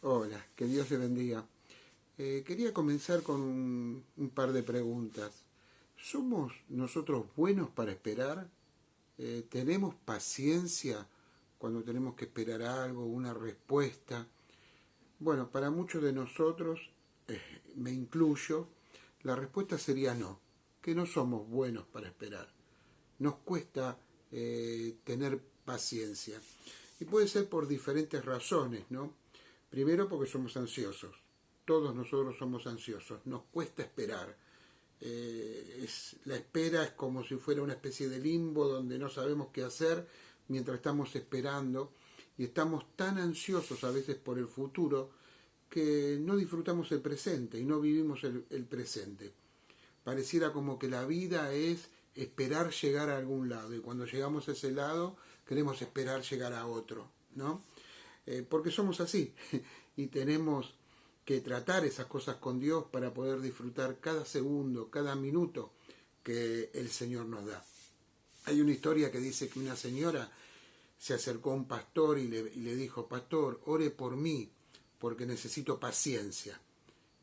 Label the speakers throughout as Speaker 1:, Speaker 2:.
Speaker 1: Hola, que Dios le bendiga. Quería comenzar con un par de preguntas. ¿Somos nosotros buenos para esperar? ¿Tenemos paciencia cuando tenemos que esperar algo, una respuesta? Bueno, para muchos de nosotros, me incluyo, la respuesta sería no, que no somos buenos para esperar. Nos cuesta tener paciencia. Y puede ser por diferentes razones, ¿no? Primero porque somos ansiosos. Todos nosotros somos ansiosos. Nos cuesta esperar. La espera es como si fuera una especie de limbo donde no sabemos qué hacer mientras estamos esperando y estamos tan ansiosos a veces por el futuro que no disfrutamos el presente y no vivimos el presente. Pareciera como que la vida es esperar llegar a algún lado y cuando llegamos a ese lado queremos esperar llegar a otro, ¿no? Porque somos así y tenemos que tratar esas cosas con Dios para poder disfrutar cada segundo, cada minuto que el Señor nos da. Hay una historia que dice que una señora se acercó a un pastor y le dijo: pastor, ore por mí porque necesito paciencia.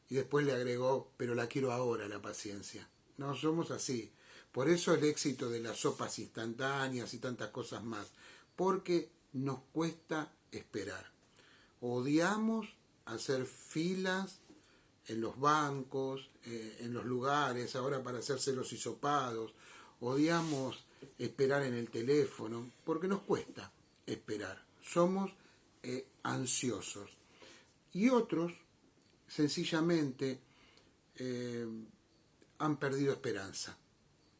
Speaker 1: Y después le agregó: pero la quiero ahora la paciencia. No somos así. Por eso el éxito de las sopas instantáneas y tantas cosas más, porque nos cuesta esperar. Odiamos hacer filas en los bancos, en los lugares, ahora para hacerse los hisopados. Odiamos esperar en el teléfono, porque nos cuesta esperar. Somos ansiosos. Y otros, sencillamente, han perdido esperanza.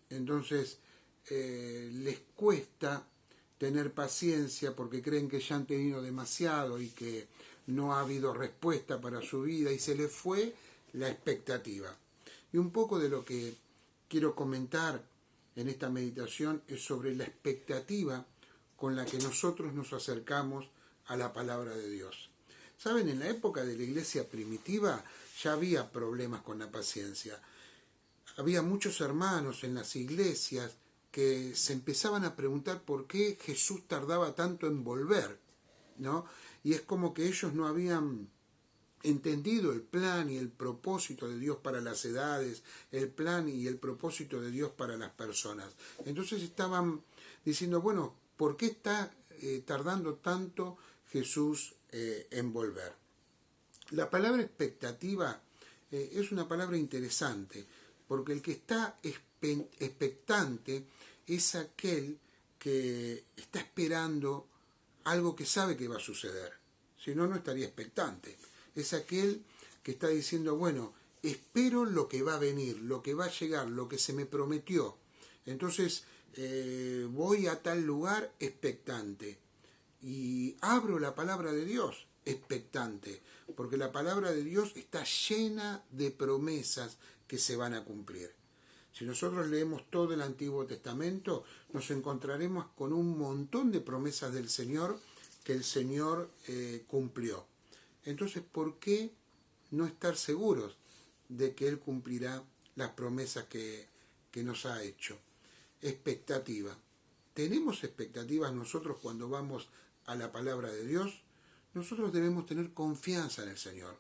Speaker 1: Entonces, les cuesta tener paciencia porque creen que ya han tenido demasiado y que no ha habido respuesta para su vida y se les fue la expectativa. Y un poco de lo que quiero comentar en esta meditación es sobre la expectativa con la que nosotros nos acercamos a la palabra de Dios. Saben, en la época de la iglesia primitiva ya había problemas con la paciencia. Había muchos hermanos en las iglesias que se empezaban a preguntar por qué Jesús tardaba tanto en volver, ¿no? Y es como que ellos no habían entendido el plan y el propósito de Dios para las edades, el plan y el propósito de Dios para las personas. Entonces estaban diciendo, bueno, ¿por qué está tardando tanto Jesús en volver? La palabra expectativa es una palabra interesante, porque el que está expectante es aquel que está esperando algo que sabe que va a suceder. Si no, no estaría expectante. Es aquel que está diciendo, bueno, espero lo que va a venir, lo que va a llegar, lo que se me prometió. Entonces, voy a tal lugar expectante. Y abro la palabra de Dios expectante, porque la palabra de Dios está llena de promesas que se van a cumplir. Si nosotros leemos todo el Antiguo Testamento, nos encontraremos con un montón de promesas del Señor que el Señor cumplió. Entonces, ¿por qué no estar seguros de que Él cumplirá las promesas que nos ha hecho? Expectativa. ¿Tenemos expectativas nosotros cuando vamos a la palabra de Dios? Nosotros debemos tener confianza en el Señor,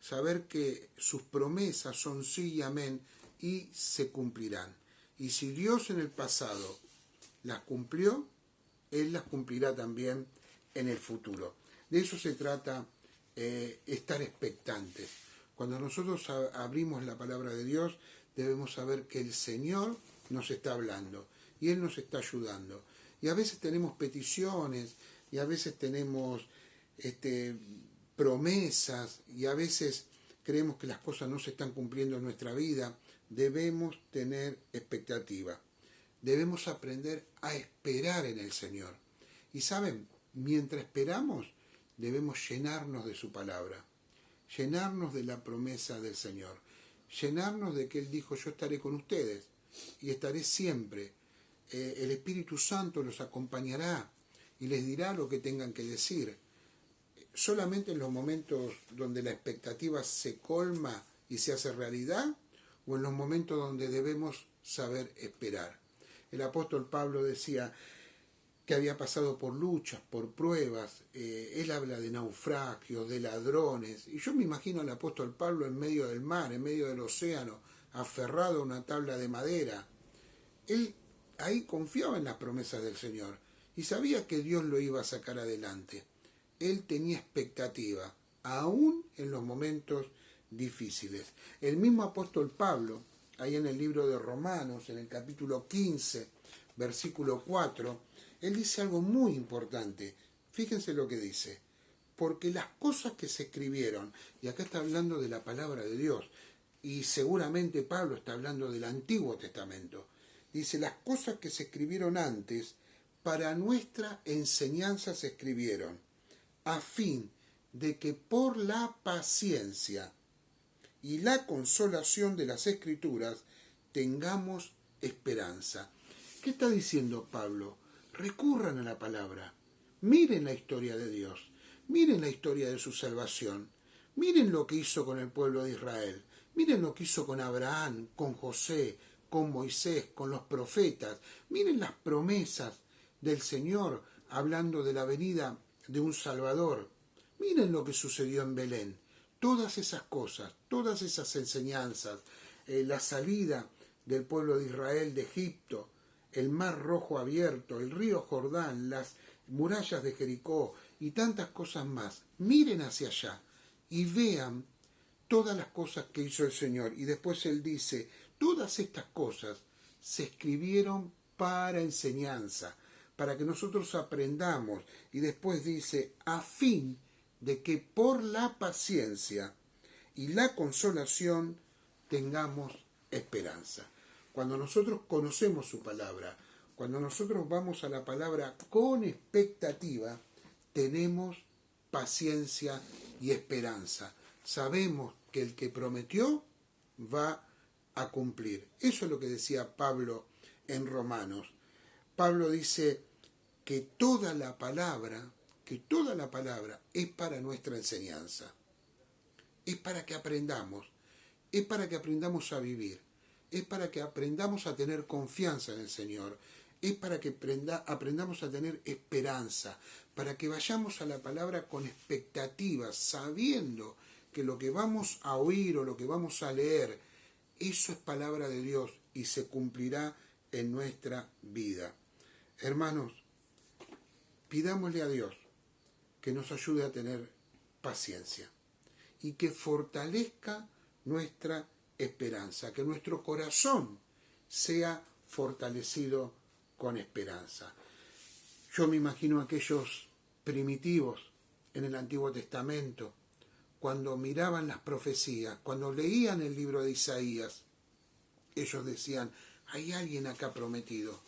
Speaker 1: saber que sus promesas son sí y amén y se cumplirán. Y si Dios en el pasado las cumplió, Él las cumplirá también en el futuro. De eso se trata estar expectantes. Cuando nosotros abrimos la palabra de Dios, debemos saber que el Señor nos está hablando y Él nos está ayudando. Y a veces tenemos peticiones y a veces tenemos promesas y a veces creemos que las cosas no se están cumpliendo en nuestra vida. Debemos tener expectativa. Debemos aprender a esperar en el Señor. Y saben, mientras esperamos, debemos llenarnos de su palabra, llenarnos de la promesa del Señor, llenarnos de que Él dijo, yo estaré con ustedes y estaré siempre. El Espíritu Santo los acompañará y les dirá lo que tengan que decir. Solamente en los momentos donde la expectativa se colma y se hace realidad, o en los momentos donde debemos saber esperar. El apóstol Pablo decía, que había pasado por luchas, por pruebas. Él habla de naufragios, de ladrones. Y yo me imagino al apóstol Pablo en medio del mar, en medio del océano, aferrado a una tabla de madera. Él ahí confiaba en las promesas del Señor y sabía que Dios lo iba a sacar adelante. Él tenía expectativa, aún en los momentos difíciles. El mismo apóstol Pablo, ahí en el libro de Romanos, en el capítulo 15, versículo 4, él dice algo muy importante. Fíjense lo que dice. Porque las cosas que se escribieron, y acá está hablando de la palabra de Dios, y seguramente Pablo está hablando del Antiguo Testamento, dice, las cosas que se escribieron antes, para nuestra enseñanza se escribieron, a fin de que por la paciencia y la consolación de las Escrituras tengamos esperanza. ¿Qué está diciendo Pablo? Recurran a la palabra, miren la historia de Dios, miren la historia de su salvación, miren lo que hizo con el pueblo de Israel, miren lo que hizo con Abraham, con José, con Moisés, con los profetas, miren las promesas del Señor hablando de la venida de un Salvador, miren lo que sucedió en Belén, todas esas cosas, todas esas enseñanzas, la salida del pueblo de Israel de Egipto, el mar rojo abierto, el río Jordán, las murallas de Jericó y tantas cosas más. Miren hacia allá y vean todas las cosas que hizo el Señor. Y después Él dice, todas estas cosas se escribieron para enseñanza, para que nosotros aprendamos. Y después dice, a fin de que por la paciencia y la consolación tengamos esperanza. Cuando nosotros conocemos su palabra, cuando nosotros vamos a la palabra con expectativa, tenemos paciencia y esperanza. Sabemos que el que prometió va a cumplir. Eso es lo que decía Pablo en Romanos. Pablo dice que toda la palabra es para nuestra enseñanza. Es para que aprendamos, es para que aprendamos a vivir, es para que aprendamos a tener confianza en el Señor, es para que aprendamos a tener esperanza, para que vayamos a la palabra con expectativas, sabiendo que lo que vamos a oír o lo que vamos a leer, eso es palabra de Dios y se cumplirá en nuestra vida. Hermanos, pidámosle a Dios que nos ayude a tener paciencia y que fortalezca nuestra esperanza, que nuestro corazón sea fortalecido con esperanza. Yo me imagino a aquellos primitivos en el Antiguo Testamento, cuando miraban las profecías, cuando leían el libro de Isaías, ellos decían, hay alguien acá prometido,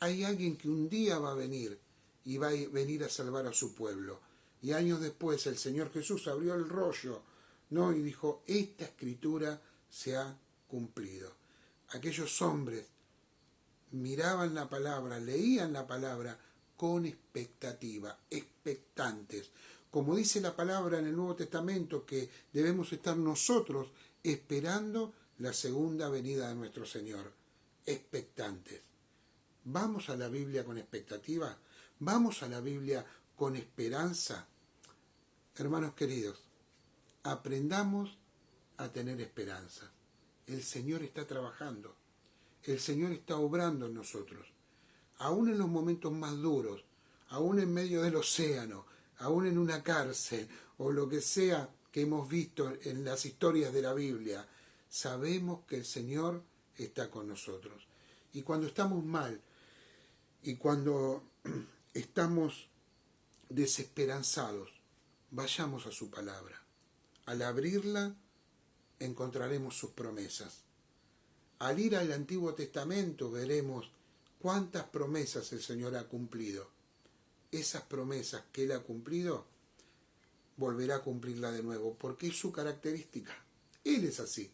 Speaker 1: hay alguien que un día va a venir y va a venir a salvar a su pueblo. Y años después el Señor Jesús abrió el rollo, ¿no? Y dijo, esta escritura se ha cumplido. Aquellos hombres miraban la palabra, leían la palabra con expectativa, expectantes. Como dice la palabra en el Nuevo Testamento, que debemos estar nosotros esperando la segunda venida de nuestro Señor, expectantes. ¿Vamos a la Biblia con expectativa? ¿Vamos a la Biblia con esperanza? Hermanos queridos, aprendamos a tener esperanza. El Señor está trabajando. El Señor está obrando en nosotros. Aún en los momentos más duros, aún en medio del océano, aún en una cárcel o lo que sea que hemos visto en las historias de la Biblia, sabemos que el Señor está con nosotros. Y cuando estamos mal y cuando estamos desesperanzados, vayamos a su palabra. Al abrirla, encontraremos sus promesas. Al ir al Antiguo Testamento veremos cuántas promesas el Señor ha cumplido. Esas promesas que Él ha cumplido, volverá a cumplirla de nuevo, porque es su característica. Él es así.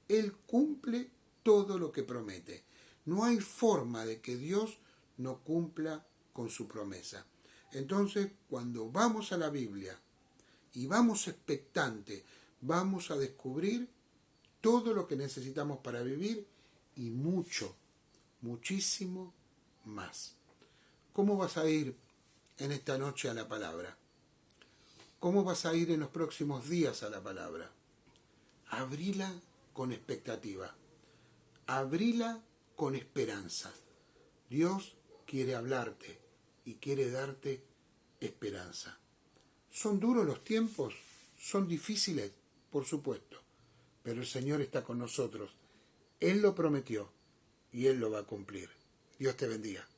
Speaker 1: Él cumple todo lo que promete. No hay forma de que Dios no cumpla con su promesa. Entonces, cuando vamos a la Biblia y vamos expectantes, vamos a descubrir todo lo que necesitamos para vivir y mucho, muchísimo más. ¿Cómo vas a ir en esta noche a la palabra? ¿Cómo vas a ir en los próximos días a la palabra? Abrila con expectativa. Abrila con esperanza. Dios quiere hablarte y quiere darte esperanza. ¿Son duros los tiempos? ¿Son difíciles? Por supuesto. Pero el Señor está con nosotros. Él lo prometió y Él lo va a cumplir. Dios te bendiga.